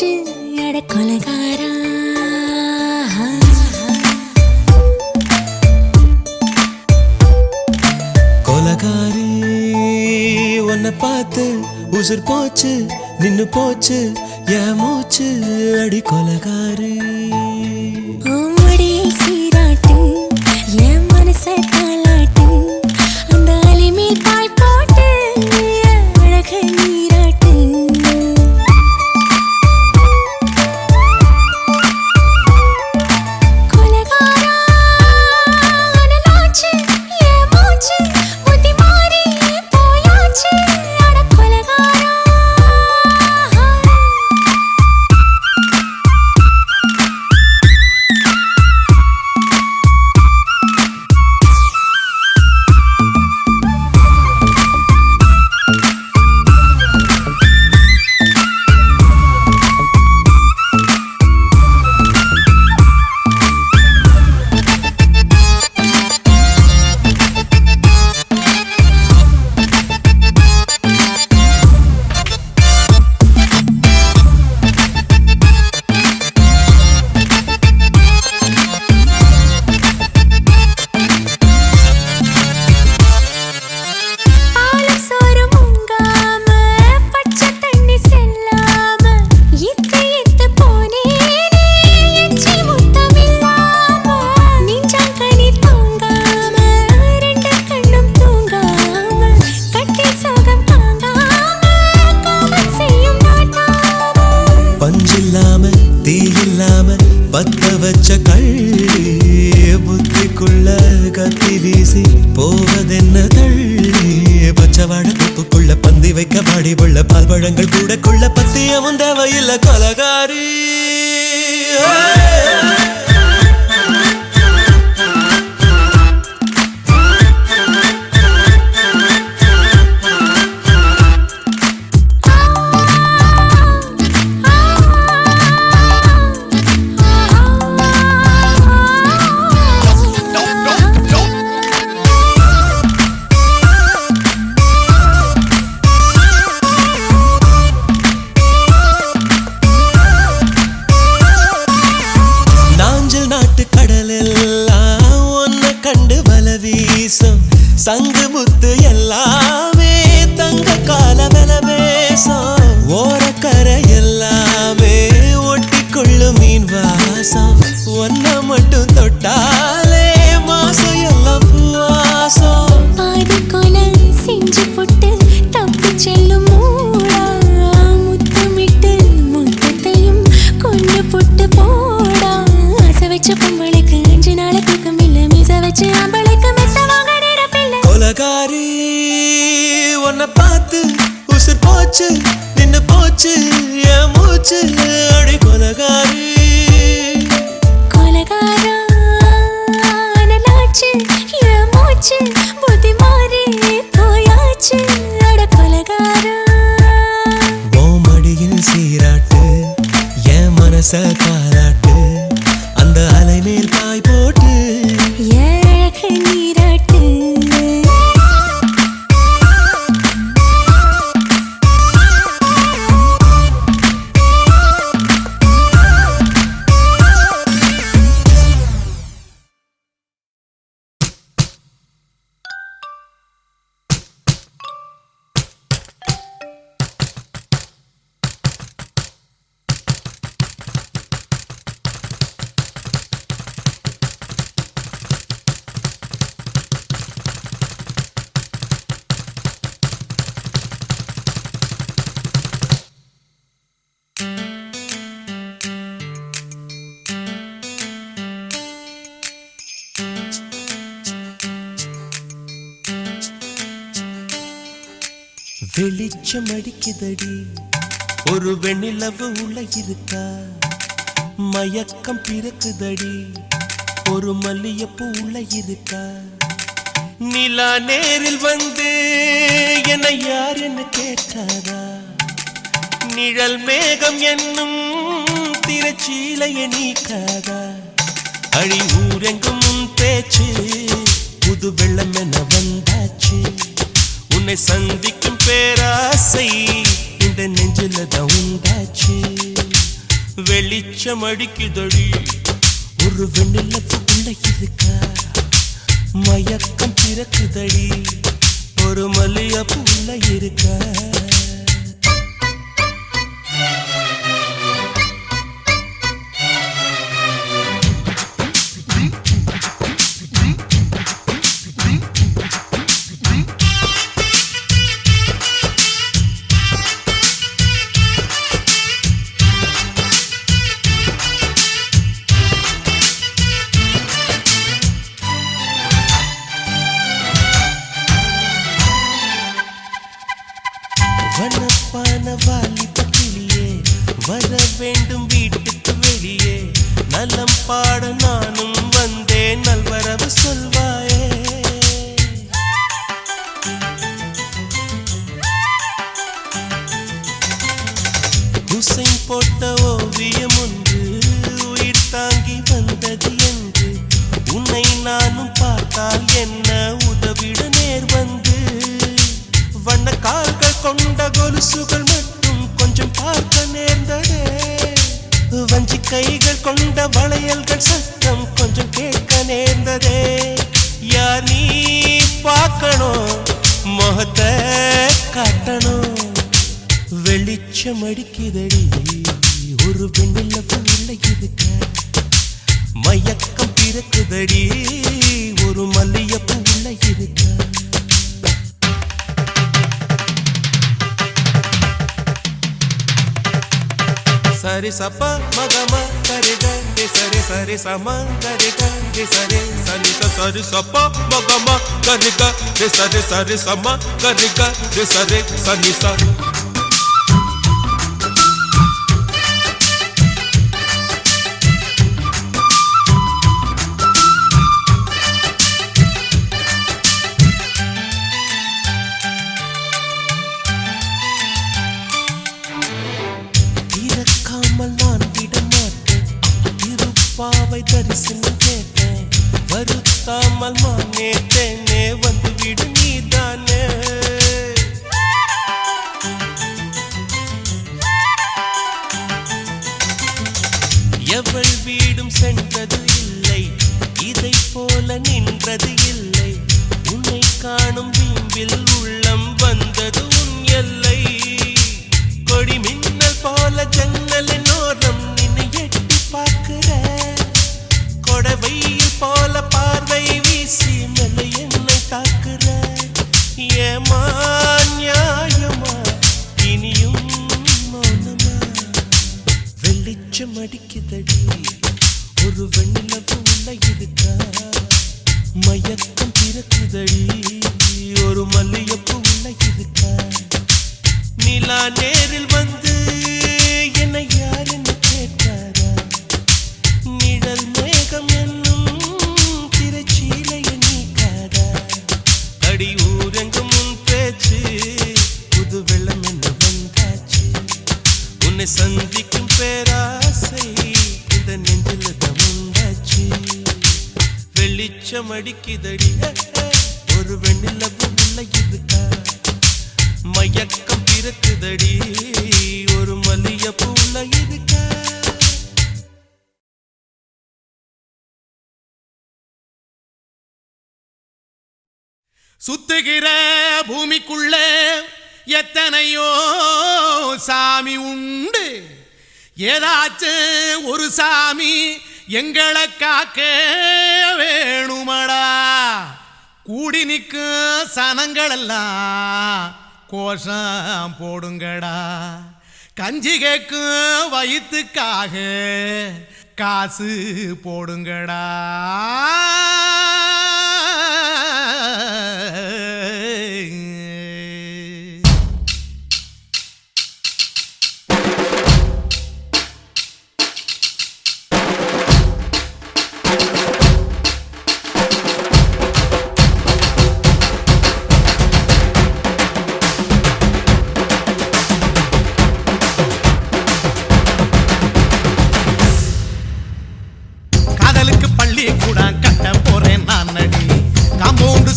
போச்சு அட கொலகாரா கொலகாரி உன்னை பார்த்து உசுர் போச்சு நின்னு போச்சு என் மூச்சு அடி கொலகாரி ஆமடியை சீராட்டு என் மனச தாளாட்டு அந்த அலிமேல் பாய் போட்டு அழக நீராட்டு கொலகாரா அனலாச்சு என் மூச்சு புத்தி மாறி போயாச்சு அட கொலகாரா பத்த வச்ச கள்ளி புத்திக்குள்ள கத்தி வீசி போவதென்ன தள்ளி பச்சவாட தொப்புக்குள்ள பந்தி வைக்க பாடி உள்ள பால்பழங்கள் கூடக்குள்ள பத்தியமும் தேவையில்லை கொலகாரி சங்கு முத்து எல்லாமே தங்க கால வெல பேசம் ஓரக்கரை எல்லாமே ஒட்டிக்கொள்ளும் மீன் வாசம் ஒன்ன மட்டும் தொட்டாலே மாசம் எல்லாம் பூவாசம் பாதி கொலை செஞ்சு போட்டு தப்பி செல்லும் மூடா முத்தமிட்டு முத்தத்தையும் கொண்டு போட்டு போடா ஆசை வச்ச பொம்பளைக்கு 5 நாள் தூக்கம் இல்ல மீச வச்சு ஆம்பளைக்கு கொலகாரி உன்னை பார்த்து உசுர் போச்சு நின்னு போச்சு என் மூச்சு அடி கொலகாரி கொலகாரா அனலாச்சு என் மூச்சு புத்தி மாறி போயாச்சு அட கொலகாரா உன் மடியில் சீராட்டு என் மனச தாளாட்டு அந்த அலை மேல் பாய் போட்டு அழக நீராட்டு வெளிச்சம் அடிக்குதடி ஒரு வெண்ணிலவு உள்ள இருக்கா மயக்கம் பிறக்குதடி ஒரு மல்லியப்பூ உள்ள இருக்கா நிலா நேரில் வந்து என்னை யார் என்ன கேட்காதா நிழல் மேகம் என்னும் திரைச்சீலையை நீக்காதா அழி ஊரெங்கும் பேச்சு புது வெள்ளம் என வந்தாச்சு உன்னை சந்திக்கும் பேராசை இந்த நெஞ்சில தான் உண்டாச்சு வெளிச்சம் அடிக்குதடி ஒரு வெண்ணிலவு உள்ள இருக்கா மயக்கம் பிறக்குதடி ஒரு மல்லிகைப்பூ உள்ள இருக்கா வனப்பான வாலிப கிளியே வர வேண்டும் வீட்டுக்கு வெளியே நலம் பாட நானும் வந்தேன் நல்வரவு சொல்வாயே ஹுசைன் போட்ட ஓவியம் ஒன்று உயிர் தாங்கி வந்தது என்று உன்னை நானும் பார்த்தால் என்ன உதவிட நேர் வந்து வண்ண கால்கள் கொண்ட கொலுசுகள் மட்டும் கொஞ்சம் பார்க்க நேர்ந்ததே வஞ்சி கைகள் கொண்ட வளையல்கள் சத்தம் கொஞ்சம் கேட்க நேர்ந்ததே யார் நீ பார்க்கணும் முகத்தை காட்டணும் வெளிச்சம் அடிக்குதடி ஒரு வெண்ணிலவு உள்ள இருக்க மயக்கம் பிறக்குதடி ஒரு மல்லிகைப்பூ உள்ள இருக்க சரி சப்ப மகம கரிக சரி சரி சம கரிக சரி சனி சரி சப்ப மகம கரிக சரி சரி சம கரிக சரி சனி ச பாவை தரிசனம் கேட்டேன் வருத்தாமல் மானேட்டேனே வந்து விடு நீதானே எவள் வீடும் சென்றது இல்லை இதை போல நின்றது இல்லை உன்னை காணும் வீம்பில் உள்ளம் வந்தது உன் எல்லை கொடி மின்னல் போல ஜன்னலின் ஓரம் நின்று எட்டி பார்க்கிற கொடவையில் போல பார்வை வீசி மெல்ல என்னை தாக்குற ஏமா நியாயமா இனியும் மௌனமா வெளிச்சம் அடிக்குதடி ஒரு வெண்ணிலவு உள்ள இருக்கா மயக்கம் பிறக்குதடி ஒரு மல்லிகைப்பூ உள்ள இருக்கா நிலா நேரில் வந்து என்னை யார் என்ன கேட்காரா நிழல் மேகம் என்னும் திரைச்சீலையை நீக்காதா அடி ஊரெங்கும் உன் பேச்சு புது வெள்ளம் என்ன வந்தாச்சு உன்னை சந்திக்கும் பேராசை இந்த நெஞ்சில் தவந்தாச்சு வெளிச்சம் அடிக்குதடி ஒரு வெண்ணிலவு உள்ள இருக்கா மயக்கம் பிறக்குதடி ஒரு மல்லிகைப்பூ உள்ள இருக்கா சுத்துகிற பூமிக்குள்ள எத்தனையோ சாமி உண்டு ஏதாச்சும் ஒரு சாமி எங்களை காக்க வேணுமடா கூடி நிற்கும் சனங்களெல்லாம் கோஷம் போடுங்கடா கஞ்சி கேக்கும் வயிற்றுக்காக காசு போடுங்கடா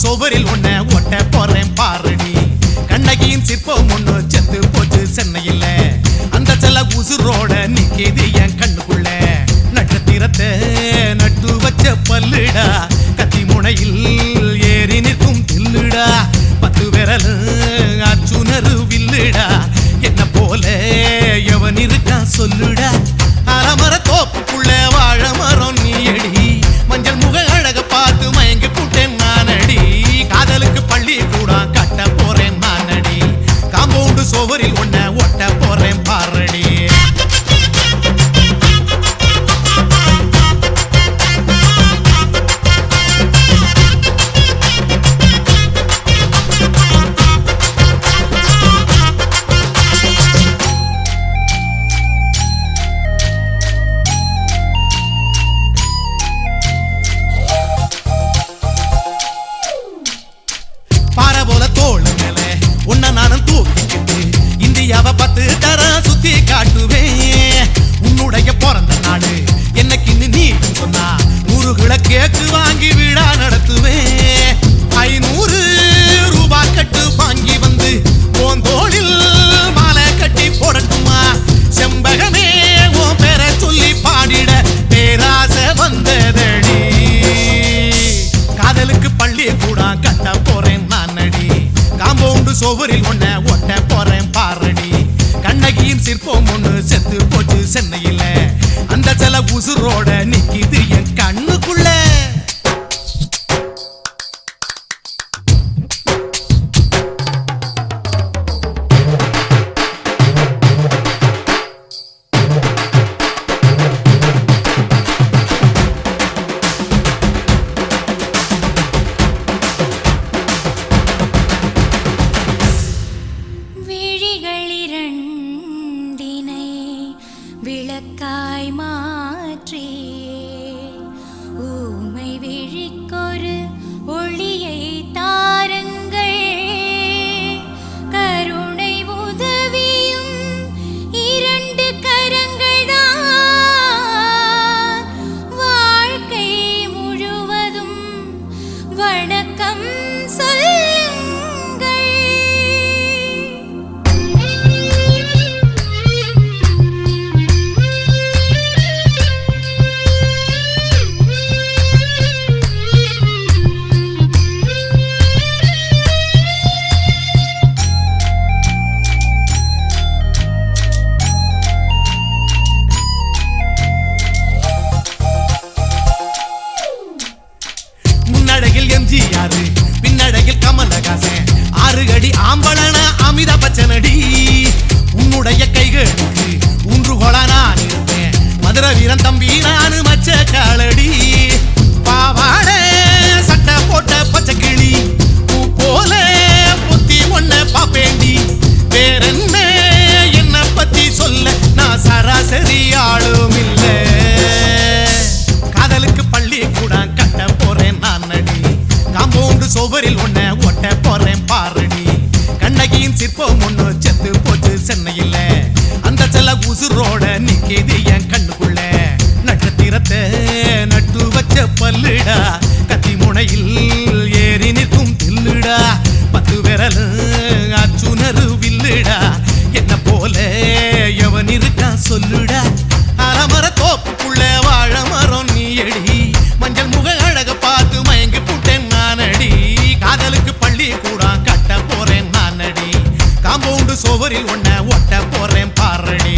சோவரில் ஒன்ன ஒட்ட போறேன் பாரடி கண்ணகியின் சிற்பம் ஒண்ணு செத்து போச்சு சென்னையில் அந்த செல்ல உசுரோட நிக்கிது என் கண்ணுக்குள்ள நட்சத்திரத்தை நட்டு வச்ச பல்லுடா கத்தி முனையில் ஏறி நிற்கும் தில்லுடா 10 விரல் அச்சுணரு வில்லுடா என்ன போல எவன் இருக்கா சொல்லுடா அலமர தோப்புக்குள்ள வாழ மரம் நீயடி மஞ்சள் முக அழக பார்த்து மயங்கி கூட்டேன் நானடி காதலுக்கு பள்ளி கூட கட்ட போறேன் நானடி காம்பவுண்டு சோவரில் ஒன்ன ஒட்ட போறேன் பாரடி இந்தியாவை 10 தரம் சுத்தி காட்டுவேன் உன்னுடைய பிறந்த நாடு என்னைக்குன்னு நீ சொன்னா 100 கிலோ கேக்கு வாங்கி விழா நடத்துவேன் 500 ரூபாய் கட்டு வாங்கி வந்து உன் தோளில் மாலை கட்டி போடட்டுமா செம்பகமே உன் பேரை சொல்லி பாடிட பேராசை வந்ததடி காதலுக்கு பள்ளி கூட கட்ட போறேன் நானடி காம்பவுண்டு சோவரில் ஒன்ன ஒட்ட போறேன் பாரடி கண்ணகியின் சிற்பம் ஒண்ணு செத்து போச்சு சென்னையில் அந்த சில உசுரோட நிக்கிது என் கண்ணுக்குள்ள விளக்காய் மாற்றி ஊமை விழிக்கொரு ஒளியை தாருங்கள் கருணை உதவியும் 2 கரங்கள் தான் வாழ்க்கை முழுவதும் வணக்கம் பின்னடையில் கமலஹாசன் 6 அடி ஆம்பளன அமிதாப் பச்சனடி உன்னுடைய கைகளுக்கு ஊன்றுகோலா நான் இருப்பேன் மதுரை வீரன் தம்பி நானு மச்ச காலடி பாவாட சட்டை போட்ட பச்சை கிளி பூ போல பொத்தி ஒன்ன பாப்பேண்டி வேறென்ன என்ன பத்தி சொல்ல நான் சராசரி ஆளும் இல்ல காதலுக்கு பள்ளி கூட கட்ட போறேன் நானடி காம்பவுண்டு சோவரில் ஒன்ன ஒட்ட போறேன் பாரடி கண்ணகியின் சிற்பம் ஒண்ணு செத்து போச்சு சென்னையில் அந்த செல்ல உசுரோட நிக்கிது என் கண்ணுக்குள்ள நட்சத்திரத்தை நட்டு வச்ச பல்லுடா கத்தி முனையில் ஏறி நிற்கும் தில்லுடா 10 விரல் அச்சுணரு வில்லுடா என்ன போல எவன் இருக்கா சொல்லுடா அலமர தோப்புக்குள்ள வாழ மரம் நீயடி மஞ்சள் முக அழக பார்த்து மயங்கி புட்டேன் நானடி காதலுக்கு பள்ளி கூட கட்ட போறேன் நானடி காம்பவுண்டு சோவரில் ஒன்ன ஒட்ட போறேன் பாரடி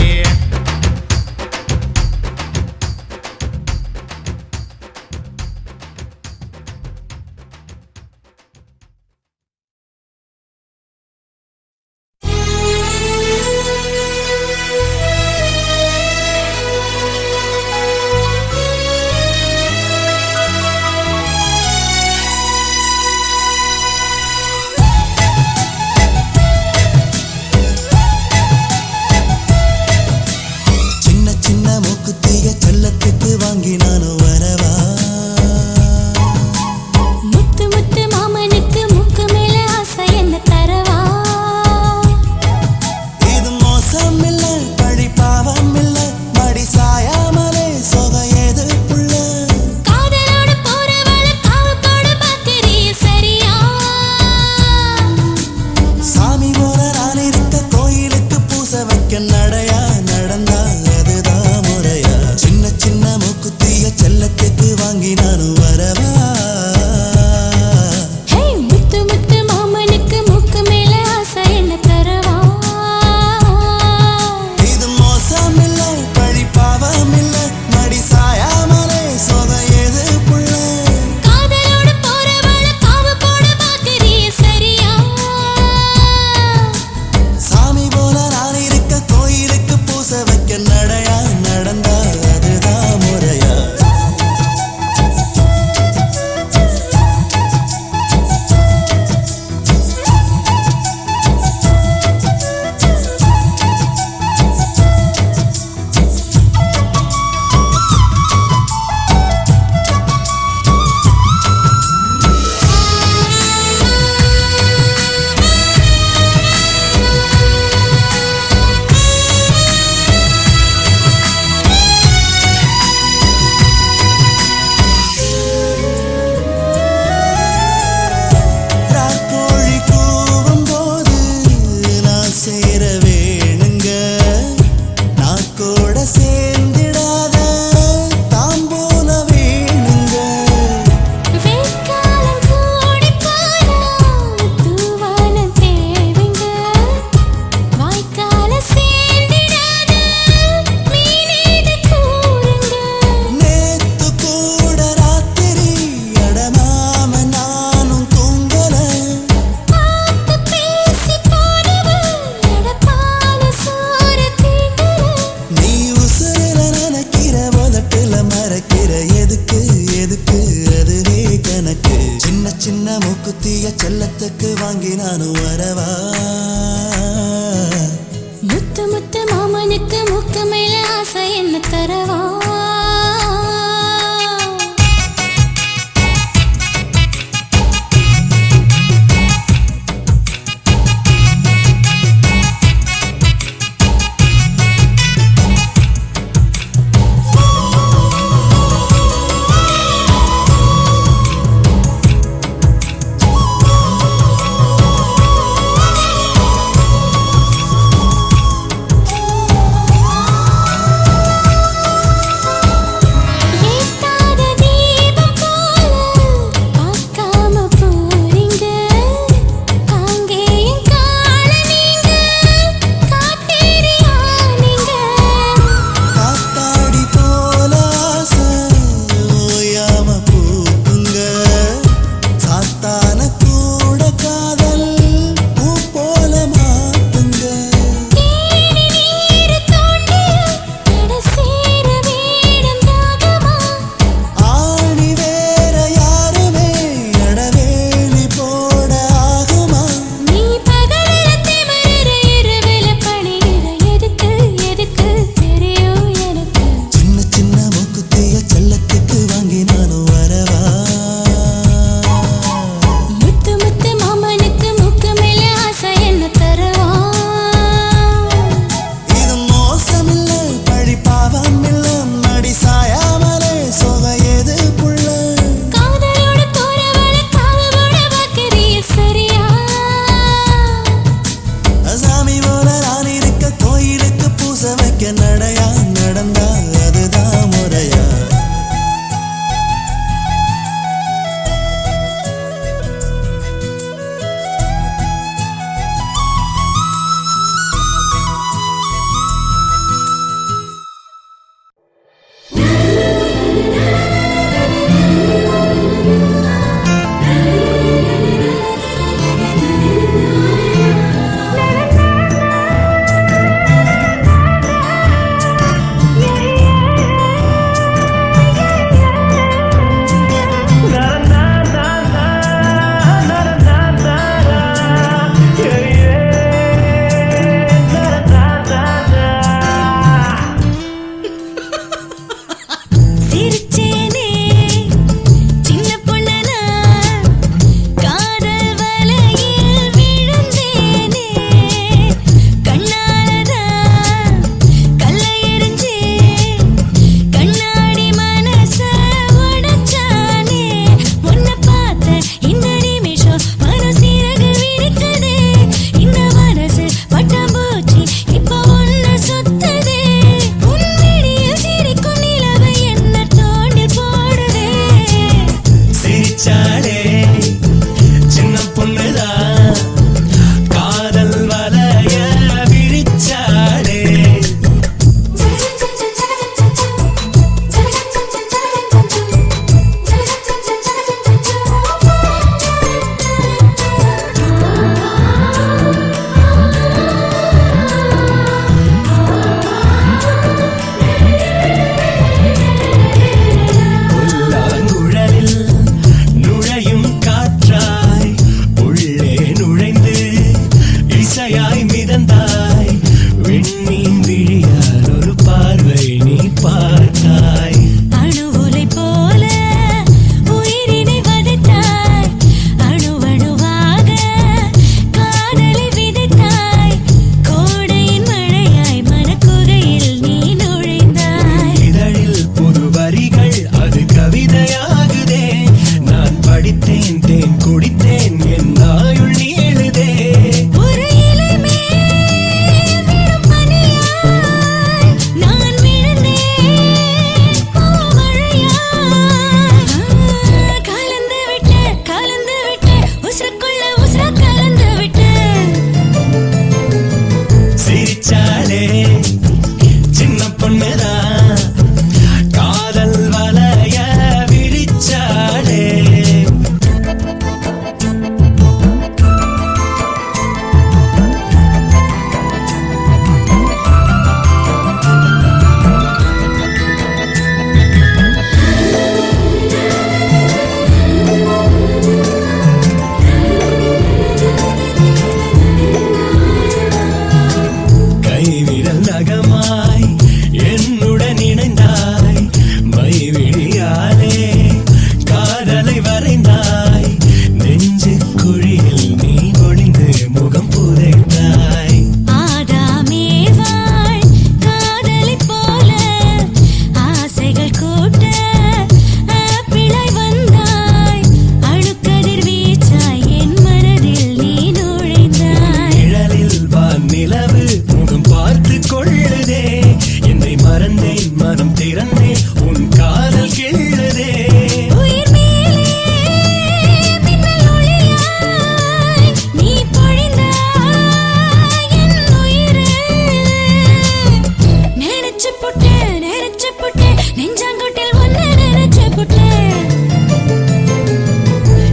நெஞ்சாங்குட்டில் ஒன்னு நினைச்ச புட்டேன்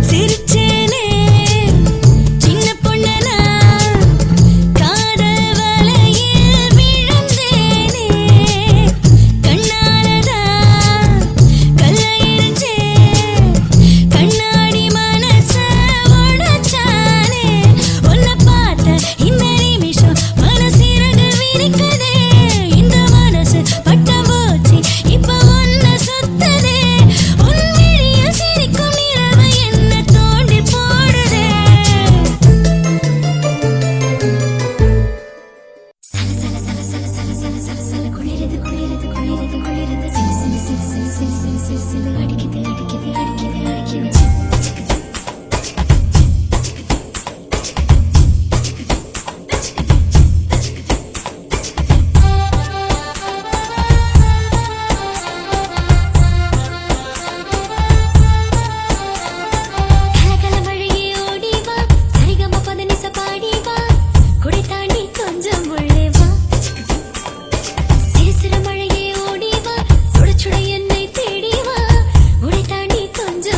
சிரிச்சேனே சின்ன பொண்ணனா காதல் வலையில் விழுந்தேனே கண்ணாலதான் கல்லை எரிஞ்சே கண்ணாடி மனச உடைச்சானே உன்னை பார்த்த இந்த நிமிஷம் மனசிறகு விரிக்குதே இந்த மனசு பட்டம் போச்சு இப்ப ஒன்ன சுத்ததே உன் விழியில் சிரிக்கும் நிலவு என்ன தோண்டி போடுதே சல சல சல சல சல சல சல சல குளிருது குளிருது குளிருது குளிருது சிலு சிலு சிலு சிலு சிலு சிலு சிலு சிலு அடிக்குது அடிக்குது அடிக்குது அடிக்குது கலகல வழியே ஓடி வா சரிகம பதனிச பாடி வா குடை தாண்டி கொஞ்சம் உள்ளே வா சிறு சிறு மழையே ஓடி வா சுட சுட என்னை தேடி வா குடை தாண்டி கொஞ்சம்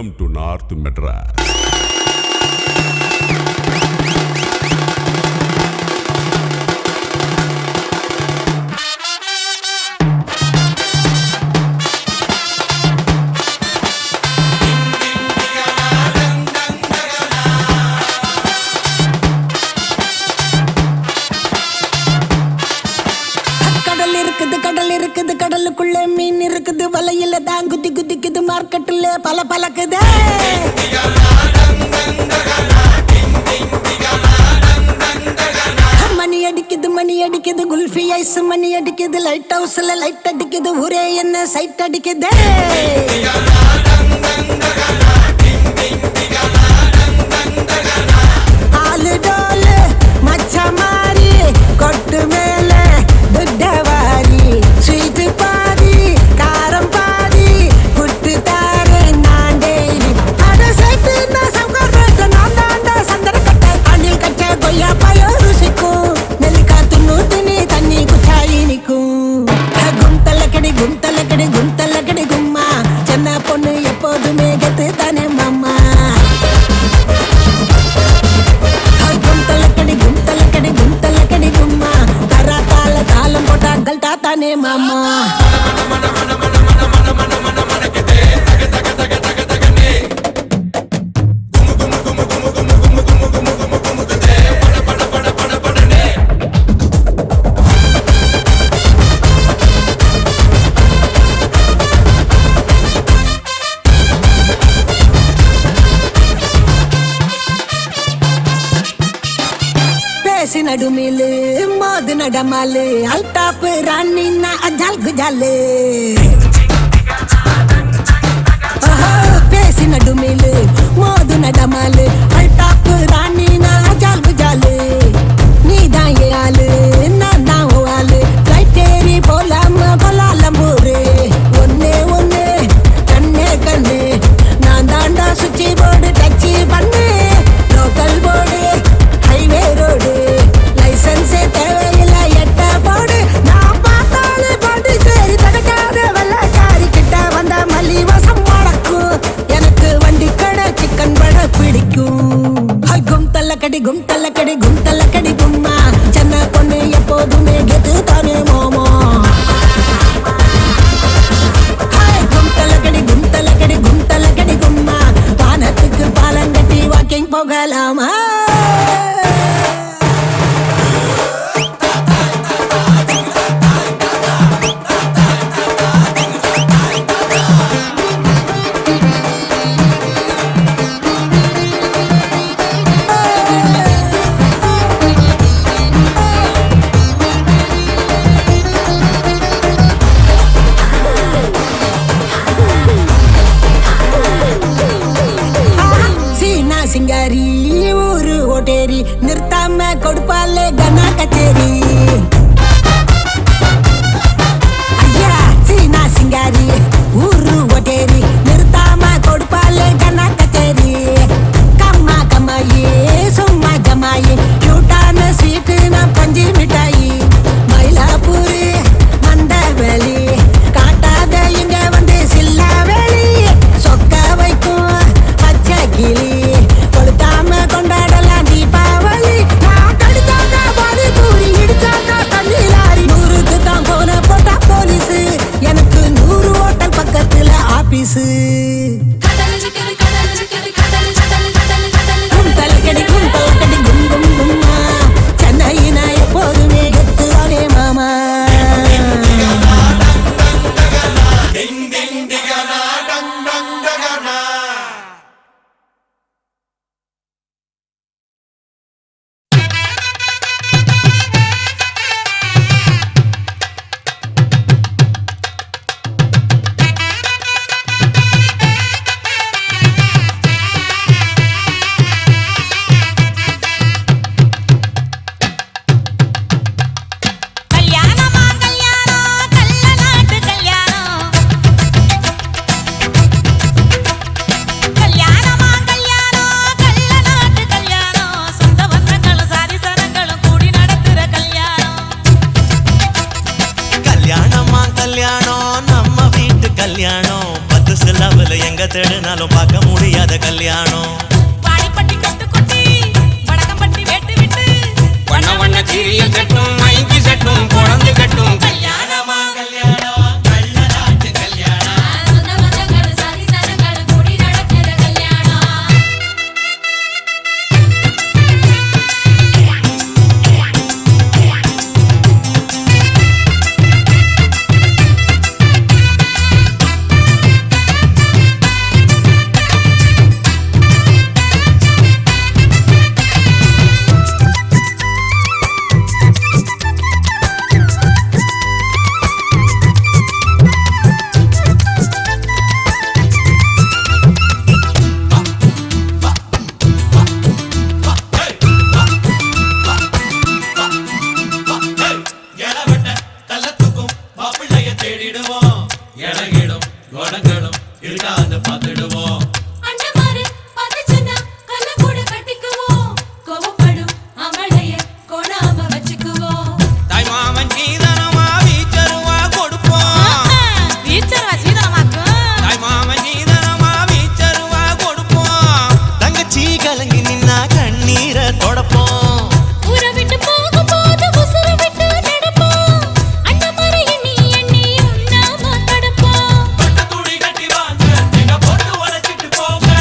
Welcome to North Madras. கடலுக்குள்ள மீன் இருக்குது, வலையில தான் குதி குதிக்குது, மார்க்கெட்டுல பல பலக்குது. மணி அடிக்குது குல்ஃபி ஐஸ் மணி அடிக்குது, லைட் ஹவுஸ்ல லைட் அடிக்குது, ஒரே என்ன சைட் அடிக்குது. ஆளு டோலு மச்ச மாறி கொட்டு மேல துட்டவாரி, ஸ்வீட் பாதி காரம் பாதி புட்டு தாரு நான் டெய்லி. அட சேர்த்து நான் சங்கர் நான் தாண்டா சந்தன கட்ட அணில் கட்ட கொய்யா பாயோ ருசிக்கும், நெல்லிக்கா துண்ணு தினி தண்ணி குச்சாயி நிக்கும். கும்தலக்கடி கும்தலக்கடி கும்தலக்கடி கும்மா, சென்ன பொண்ணு எப்போதுமே கெத்து தானே மாமா. தாளம் போட்டாங்கள் தாத்தானே மாமா. நடுமிலு மோது நடமாலு அல்டாப்பு ராணின்னா அஜால் குஜாலு. பேசி நடுமிலு மோது நடமாலு அல்டாப்பு ராணின்னா அஜால் குஜாலு. நீதான் ஏ ஆளு நான் தான் ஆளு, ஃப்ளைட் ஏறி போலாம கோலாலம்பூரு. ஒன்னே ஒன்னு கண்ணே கண்ணு நான் தாண்டா சுச்சி போர்டு டச்சு பண்ணு. லோக்கல் போர்டு ஹைவே ரோடு லைசன்ஸே தேவையில்லை எட்ட போடு. நான் பார்த்தாலே பாட்டு சரி தடுக்காத வெள்ளக்காரி கிட்ட வந்த மல்லிவாசம் வழக்கும், எனக்கு வண்டி கடை சிக்கன் பட பிடிக்கும். கும் தள்ளக்கடி கும் தள்ளக்கடி கும் தள்ளக்கடி கும்மா, சென்ன பொண்ணு எப்போதுமே கெத்து தானே மாமா. கும் தள்ளக்கடி கும் தள்ளக்கடி கும் தள்ளக்கடி கும்மா, வானத்துக்கு பாலங்கட்டி வாக்கிங் போகலாமா. சிங்காரி ஊரு ஓட்டேரி நிறுத்தாம கொடுப்பாலே கனா கச்சேரி. ஐயா சீனா சிங்காரி ஊரு ஓட்டேரி நிறுத்தாம கொடுப்பாலே கனா கச்சேரி. கம்மா கம்மாயி சும்மா ஜமாயி கியூட்டான ஸ்வீட்டு நான் பஞ்சு மிட்டாயி. மயிலாப்பூரு மந்தவெளி காட்டாத இங்க வந்து சில்லாவெளி, சொக்க வைக்கும் பச்சை கிளி கொளுத்தாம கொண்டாடலாம் தீபாவளி. நான் கடிச்சாங்க சீரியல் செட்டும் மைக்கு செட்டும் பொழந்து கட்டும் கல்யாணமா கல்யாணம் கள்ள நாட்டு கல்யாணம் சொந்த பந்தங்கள் சாதி சனங்கள் கூடி நடக்கிற கல்யாணம் எடவெட்ட கள்ளத்துக்கும் மாப்பிள்ளைய தேடிடுவோம் எடகிடும் கோடங்களும் இருக்காது பார்த்துடுவோம் அண்ணமாரு பதச்சனா கல்ல கூட கட்டிக்குவோம் கோவப்படும் அவளைய கொடாம வச்சுக்குவோம் தாய் மாமன் சீதனமா வீச்சருவா கொடுப்போம் வீச்சரவா சீதனமாக்கு தாய் மாமன் சீதனமா வீச்சருவா கொடுப்போம் தங்கச்சி கலங்கி நின்னா கண்ணீரை தொடப்போம் ஊரை விட்டு போகும்போது உசுரை விட்டு நடப்போம் அண்ணமாரு எண்ணி எண்ணி உண்ணாம கடப்போம் பட்ட துணி கட்டி வாங்க எங்க பொண்ணு உழைச்சிட்டு போங்க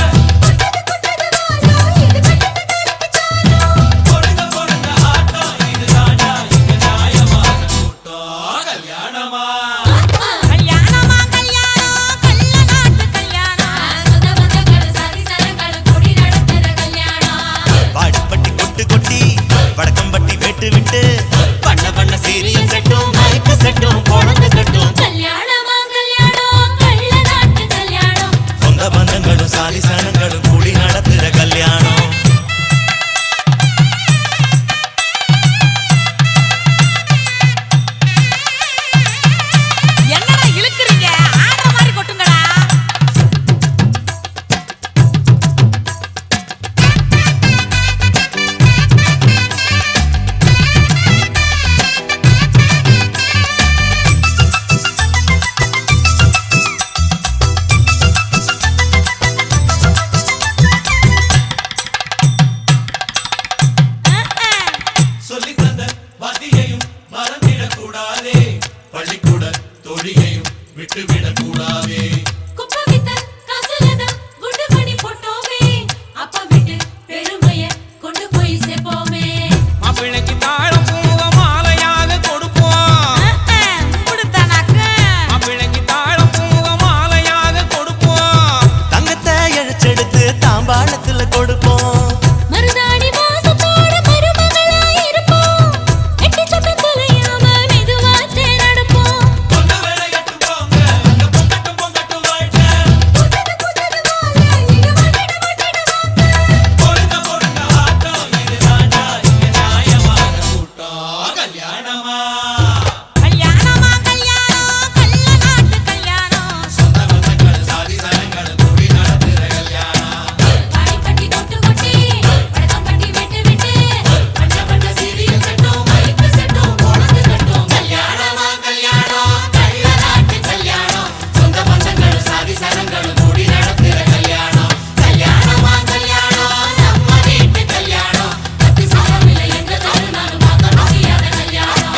பொறுங்க பொறுங்க ஆட்டம் இதுதானா இங்க நியாயமான கூட்டம் கல்யாணமா கல்யாணமா கல்யாணம் கள்ள நாட்டு கல்யாணம் சொந்த பந்தங்கள் சாதி சனங்கள் கூடி நடக்கிற கல்யாணம் வாடிப்பட்டி கொட்டு கொட்டி வடக்கம்பட்டி வெட்டு விட்டு பண்ண பண்ண சீரியல் செட்டும் மைக்கு செட்டும் பொழந்து கட்டும் கல்யாணமா கல்யாணம் கள்ள நாட்டு கல்யாணம் சொந்த பந்தங்களும் சாதி சனங்களும் கூடி நடத்துற கல்யாணம் என்னடா இழுக்குறீங்க ஆடுற மாதிரி கொட்டுங்கடா சொல்லித் தந்த வாத்தியையும் மறந்திடக் கூடாதே பள்ளிக்கூட தொழிலையும் விட்டுவிடக் கூடாதே குப்பை வித்த காசுலதான் குண்டு பண்ணி போட்டோமே அப்பா விட்டு பெருமைய கொண்டு போய் சேர்ப்போமே மாப்பிள்ளைக்கு தாழம் பூவ மாலையாக கொடுப்போம் கொடுத்தானாக்கு மாப்பிள்ளைக்கு தாழம் பூவ மாலையாக கொடுப்போம் தங்கத்தை இழைச்செடுத்து தாம்பாளத்துல கொடுப்போம் மருதாணி வாசத்தோட மருமகளா இருப்போம் எட்டு சொப்பம் தொலையாம மெதுவா தேரடுப்போம் பொண்ணு வேலையட்டு போங்க அங்க பொங்கட்டும் பொங்கட்டும் வாழ்க்கை பொறுங்க பொறுங்க ஆட்டம் இதுதானா இங்க நியாயமான கூட்டம் கல்யாணமா கல்யாணமா கல்யாணம் கள்ள நாட்டு கல்யாணம் சொந்த பந்தங்கள் சாதி சனங்கள் கூடி நடத்துற கல்யாணம் வாடிப்பட்டி கொட்டு கொட்டி வடக்கம்பட்டி வெட்டு விட்டு பண்ண பண்ண சீரியல் செட்டும் மைக்கு செட்டும் பொழந்து கட்டும் கல்யாணமா கல்யாணம் கள்ள நாட்டு கல்யாணம் சொந்த பந்தங்கள் சாதி சனங்கள் கூடி நடத்துற கல்யாணம் கல்யாணமா கல்யாணம் நம்ம வீட்டு கல்யாணம் பத்து சாரம் இல்லை எங்க தருணாலும் பார்க்க முடியாத கல்யாணம்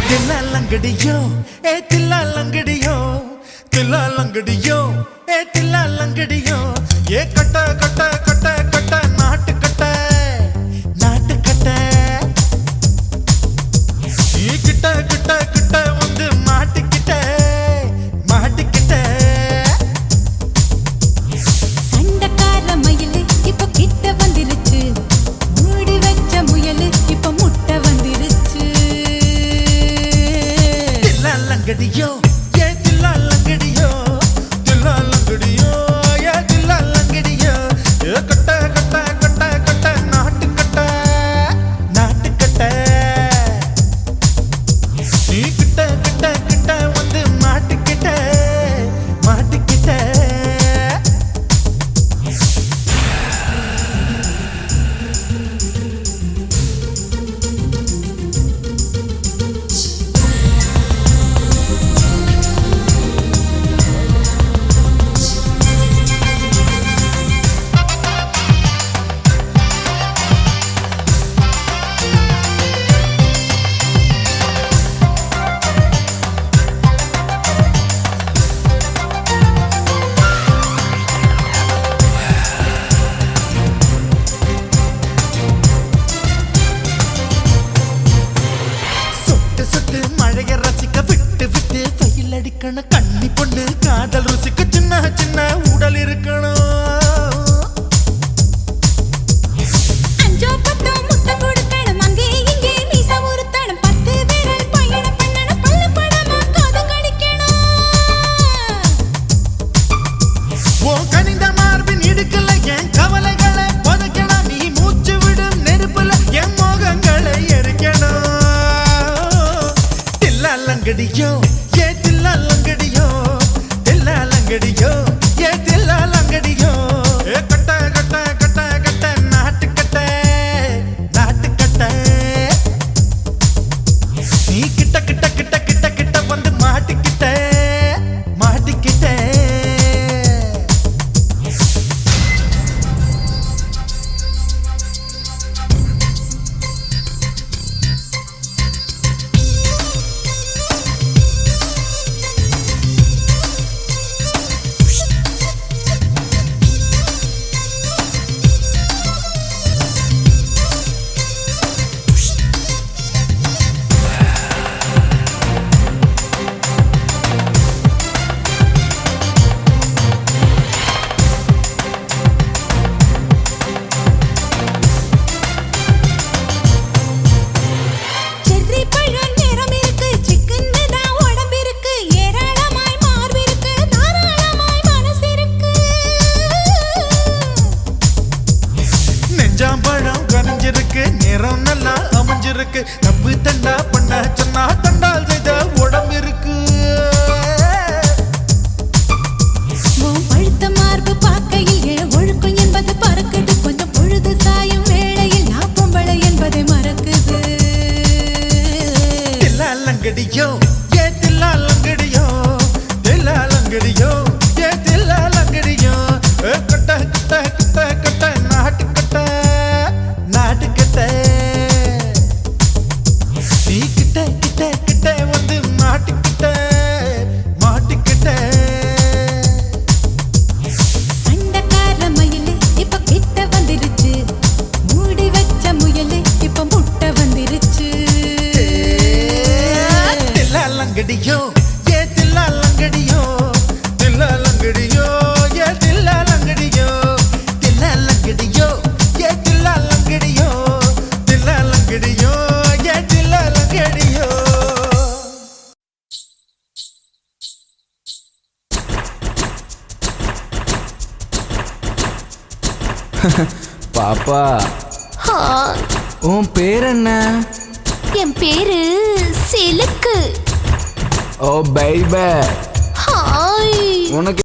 தில்லாலங்கடியோ தில்லாலங்கடியோ தில்லாலங்கடியோ தில்லாலங்கடியோ கட்ட கட்ட கட்ட கட்ட நாட்டு கட்ட நாட்டு கட்ட கிட்ட கிட்ட கிட்ட வந்து மாட்டிக்கிட்ட மாட்டிக்கிட்ட சண்டக்கார மயிலு இப்ப கிட்ட வந்துருச்சு மூடி வச்ச முயலு இப்ப முட்டை வந்துருச்சு தில்லாலங்கடியோ தில்லாலங்கடியோ தில்லாலங்கடியோ தில்லாலங்கடியோ ஓ கனிந்த மார்பின் இடுக்கல என் கவலைகளை புதைக்கணும் நீ மூச்சு விடும் நெருப்புல என் மோகங்களை எரிக்கணும் தில்லாலங்கடியோ ஏ தில்லாலங்கடியோ தில்லாலங்கடியோ ஏ தில்லாலங்கடியோ ஏ கட்ட கட்ட கட்ட கட்ட நாட்டு கட்ட நாட்டு கட்ட நீ கிட்ட கிட்ட கிட்ட கிட்ட கிட்ட வந்து மாட்டிக்கிட்ட மாட்டிக்கிட்ட செர்ரி பழம் நிறம் இருக்கு சிக்கன்னு தான் உடம்பிருக்கு ஏராளமாய் மார்பிருக்கு தாராளமாய் மனசு இருக்கு நெஞ்சாம்பழம் கனிஞ்சிருக்கு நிறம் நல்லா அமைஞ்சிருக்கு தப்பு தண்டா பண்ண சொன்னா தண்டால் செய்த உடம்பு இருக்கு உன் பழுத்த மார்பு பார்க்கையில் என் ஒழுக்கம் என்பது பறக்குது கொஞ்சம் பொழுது சாயும் வேளையில் நான் பொம்பளை என்பதை மறக்குது தில்லாலங்கடியோ ஏ தில்லாலங்கடியோ தில்லாலங்கடியோ ஏ தில்லாலங்கடியோ கட்ட கட்ட கட்ட கட்ட நாட்டு கட்ட நாட்டு கட்ட நீ கிட்ட கிட்ட கிட்ட வந்து மாட்டிக்கிட்ட மாட்டிக்கிட்ட சண்டைக்கார மயிலு இப்ப கிட்ட வந்துருச்சு மூடி வச்ச முயலு இப்ப முட்டை வந்துருச்சு தில்லாலங்கடியோ ஏ தில்லாலங்கடியோ தில்லாலங்கடியோ ஏ தில்லாலங்கடியோ தில்லாலங்கடியோ ஏ தில்லாலங்கடியோ தில்லாலங்கடியோ ஏ தில்லாலங்கடியோ பாப்பா ஹாய் உன் பேர் என்ன? என் பேரு சிலுக்கு ஓ பைபே ஹாய் உனக்கு